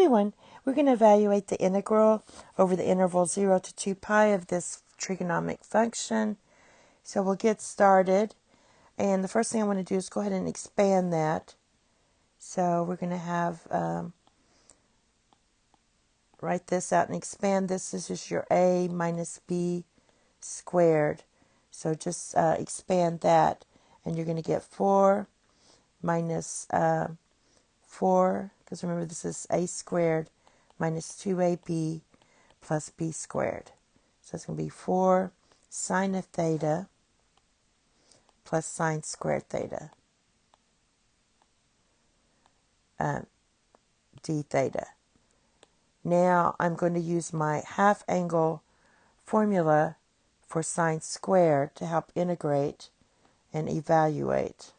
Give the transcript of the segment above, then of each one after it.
everyone. We're going to evaluate the integral over the interval 0 to 2 pi of this trigonomic function. So we'll get started. And the first thing I want to do is go ahead and expand that. So we're going to have, write this out and expand this. This is your a minus b squared. So just expand that. And you're going to get 4 minus 4, because remember this is a squared minus 2ab plus b squared. So it's going to be 4 sine of theta plus sine squared theta d theta. Now I'm going to use my half angle formula for sine squared to help integrate and evaluate.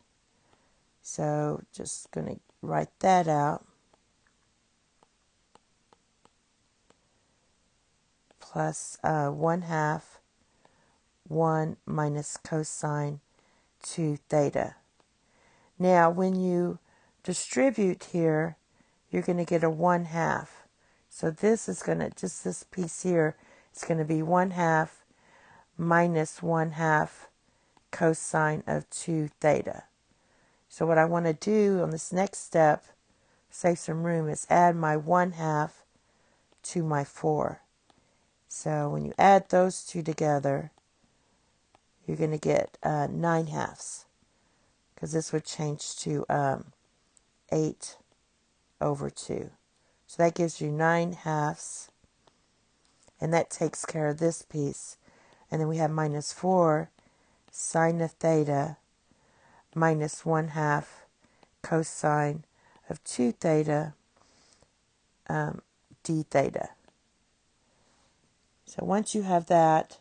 So just going to write that out. Plus 1/2 1 minus cosine 2 theta. Now when you distribute here, you're going to get a 1/2. So this is going to, just this piece here, it's going to be 1/2 minus 1/2 cosine of 2 theta. So what I want to do on this next step, save some room, is add my 1/2 to my 4. So when you add those two together, you're going to get 9/2, because this would change to 8 over 2. So that gives you 9/2, and that takes care of this piece. And then we have minus 4 sine of theta minus 1/2 cosine of 2 theta d theta. So once you have that,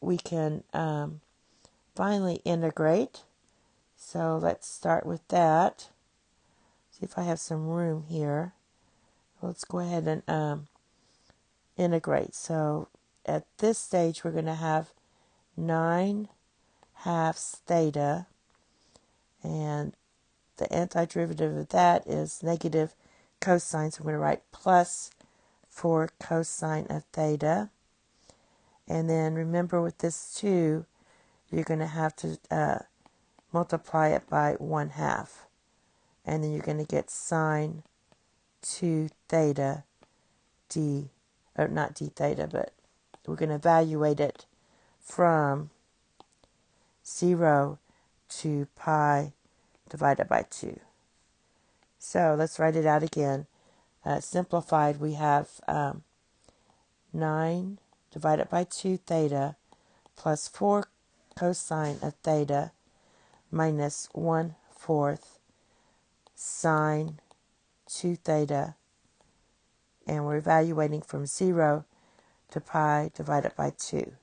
we can finally integrate. So let's start with that. See if I have some room here. Let's go ahead and integrate. So at this stage, we're going to have 9/2 theta, and the antiderivative of that is negative cosine. So I'm going to write plus 4 cosine of theta. And then remember with this 2, you're going to have to multiply it by 1/2. And then you're going to get sine 2 theta d, or not d theta, but we're going to evaluate it from 0 to pi divided by 2. So let's write it out again. Simplified, we have 9 divided by 2 theta plus 4 cosine of theta minus 1/4 sine 2 theta, and we're evaluating from 0 to pi divided by 2.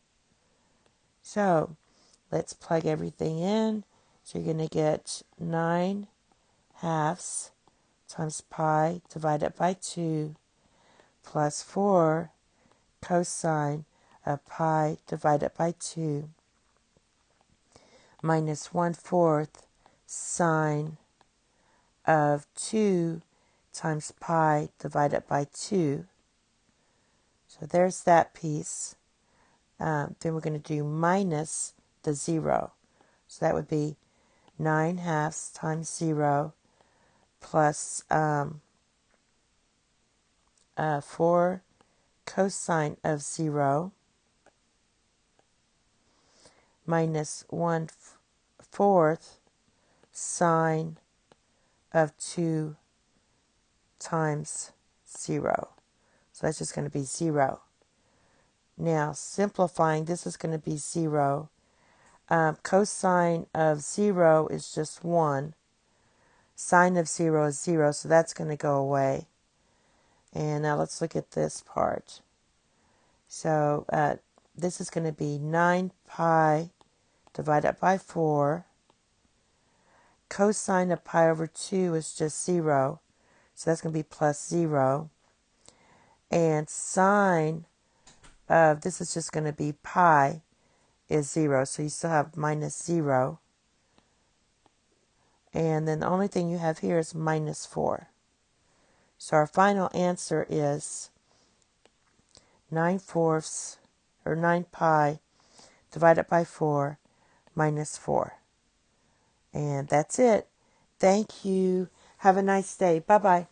So let's plug everything in. So you're going to get 9/2 times pi divided by 2 plus 4 cosine of pi divided by 2 minus 1/4 sine of 2 times pi divided by 2. So there's that piece. Then we're going to do minus the 0. So that would be 9/2 times 0 plus 4 cosine of 0 minus 1/4 sine of 2 times 0. So that's just going to be 0. Now simplifying, this is going to be 0. Cosine of 0 is just 1. Sine of 0 is 0, so that's going to go away. And now let's look at this part. So this is going to be 9 pi divided by 4. Cosine of pi over 2 is just 0, so that's going to be plus 0. And sine of, this is just going to be pi, is 0, so you still have minus 0. And then the only thing you have here is minus 4. So our final answer is 9/4 or 9 pi divided by 4 minus 4. And that's it. Thank you. Have a nice day. Bye-bye.